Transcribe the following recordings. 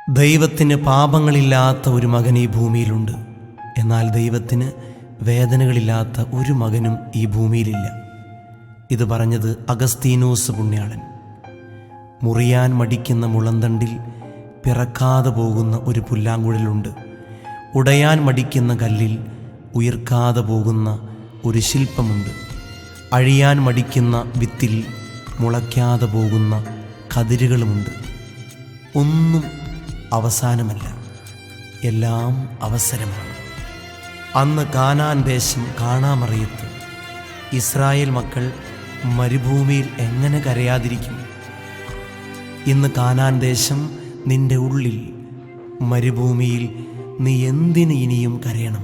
ദൈവത്തിന് പാപങ്ങളില്ലാത്ത ഒരു മകൻ ഈ ഭൂമിയിലുണ്ട്. എന്നാൽ ദൈവത്തിന് വേദനകളില്ലാത്ത ഒരു മകനും ഈ ഭൂമിയിലില്ല. ഇത് പറഞ്ഞത് അഗസ്തീനോസ് പുണ്യാളൻ. മുറിയാൻ മടിക്കുന്ന മുളന്തണ്ടിൽ പിറക്കാതെ പോകുന്ന ഒരു പുല്ലാങ്കുഴലുണ്ട്. ഉടയാൻ മടിക്കുന്ന കല്ലിൽ ഉയർക്കാതെ പോകുന്ന ഒരു ശില്പമുണ്ട്. അഴിയാൻ മടിക്കുന്ന വിത്തിൽ മുളയ്ക്കാതെ പോകുന്ന കതിരുകളുമുണ്ട്. ഒന്നും അവസാനമല്ല, എല്ലാം അവസരമാണ്. അന്ന് കാനാൻ ദേശം കാണാമറിയത്ത് ഇസ്രായേൽ മക്കൾ മരുഭൂമിയിൽ എങ്ങനെ കരയാതിരിക്കും? ഇന്ന് കാനാൻ ദേശം നിന്റെ ഉള്ളിൽ, മരുഭൂമിയിൽ നീ എന്തിന് ഇനിയും കരയണം?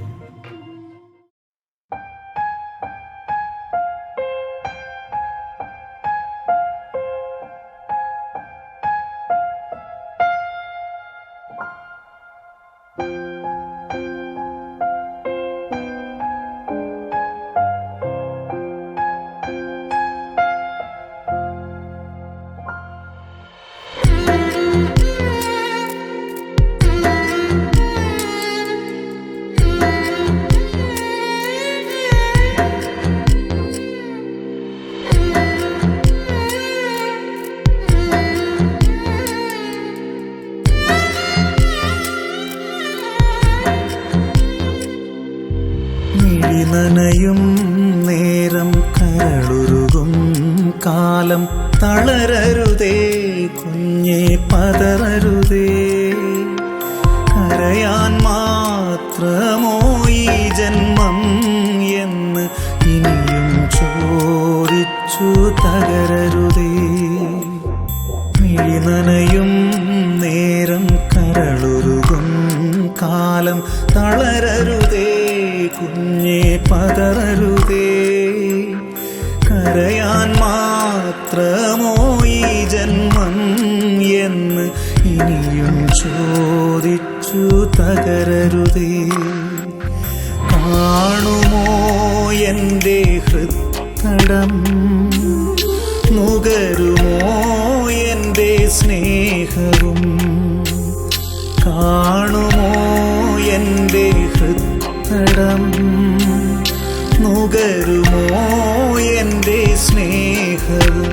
നനയും നേരം കരളുരുകും കാലം തളരരുതേ കുഞ്ഞേ, പതറരുതേ. കരയാൻ മാത്രമോ ഈ ജന്മം എന്ന് ഇനിയും ചോദിച്ചു തകരരുതേ. മിഴി നനയും നേരം കരളുരുകും കാലം തളരരുതേ കുഞ്ഞേ, പതറരുതേ. കരയാൻ മാത്രമോ ഈ ജന്മം എന്ന് ഇനിയും ചോദിച്ചു തകരരുതേ. കാണുമോ എൻ്റെ ഹൃത്തടം, നുകരുമോ എൻ്റെ സ്നേഹവും? കാണുമോ എൻ്റെ ഹൃത്തടം, നുകരുമോ എൻ്റെ സ്നേഹവും?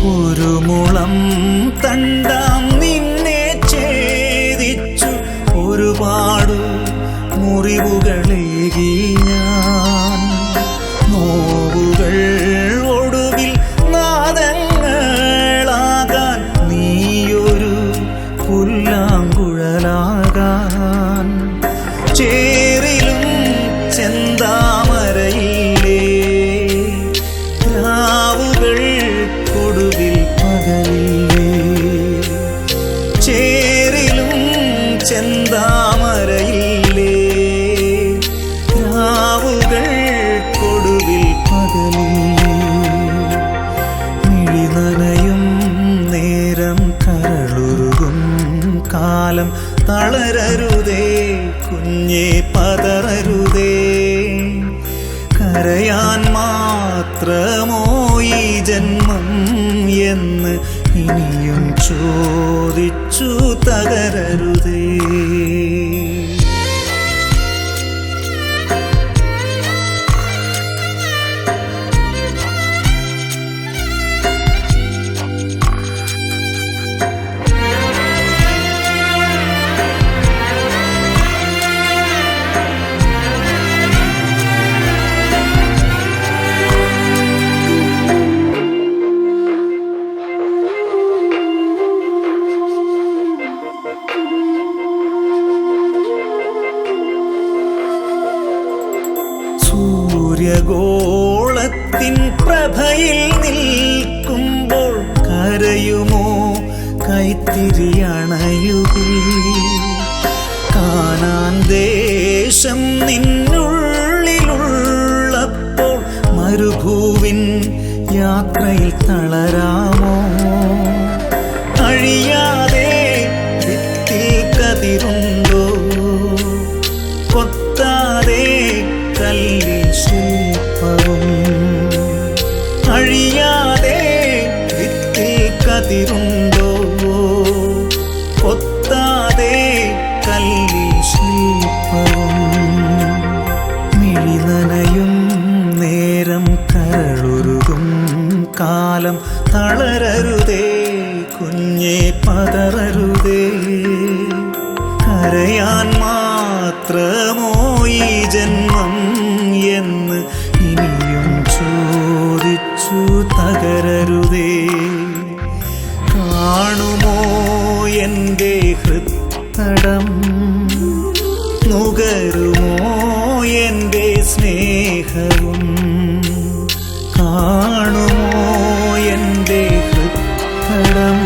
ഒരു മുളം തണ്ടാം നിന്നെ ഛേദിച്ചു ഒരുപാട് മുറിവുകളേകി ഞാൻ. നോവുകൾ ഒടുവിൽ നാദങ്ങളാകാൻ നീയൊരു പുല്ലാങ്കുഴലാകാൻ. ചേറിലും ചെന്താമരയില്ലേ രാവുകൾ കൊടുവിൽ പകലില്ലേ. ചേറിലും ചെന്താമരയില്ലേ രാവുകൾ കൊടുവിൽ പകലില്ലേ. മിഴി നനയും നേരം കരളുരുകും കാലം തളരരുതേ കുഞ്ഞേ, പതറരുതേ. കരയാൻ മാത്രമോ ഈ ജന്മം എന്ന് ഇനിയും ചോദിച്ചു തകരരുതേ. സൂര്യഗോളത്തിൻ പ്രഭയിൽ നിൽക്കുമ്പോൾ കരയുമോ കൈത്തിരിയണയുകിൽ? കാനാൻ ദേശം നിന്നുള്ളിലുള്ളപ്പോൾ യാത്രയിൽ തളരാമോ? അഴിയാതെ വിത്തിൽ കതിരുണ്ടോ? കൊത്താതെ കല്ലിൽ ശില്പവും. അഴിയാതെ വിത്തിൽ കതിരുണ്ടോ? കൊത്താതെ കല്ലിൽ ശില്പവും. മിഴിനനയും നേരം കരളുരുകും കാലം തളരരുതേ കുഞ്ഞേ, പതറരുതേ. കരയാൻ മാത്രമോ ഈ ജന്മം എന്ന് ഇനിയും ചോദിച്ചു തകരരുതേ. കാണുമോ എൻ്റെ ഹൃത്തടം? നുകരുമോ എൻ്റെ സ്നേഹവും? കാണുമോ എൻ്റെ ഹൃത്തടം?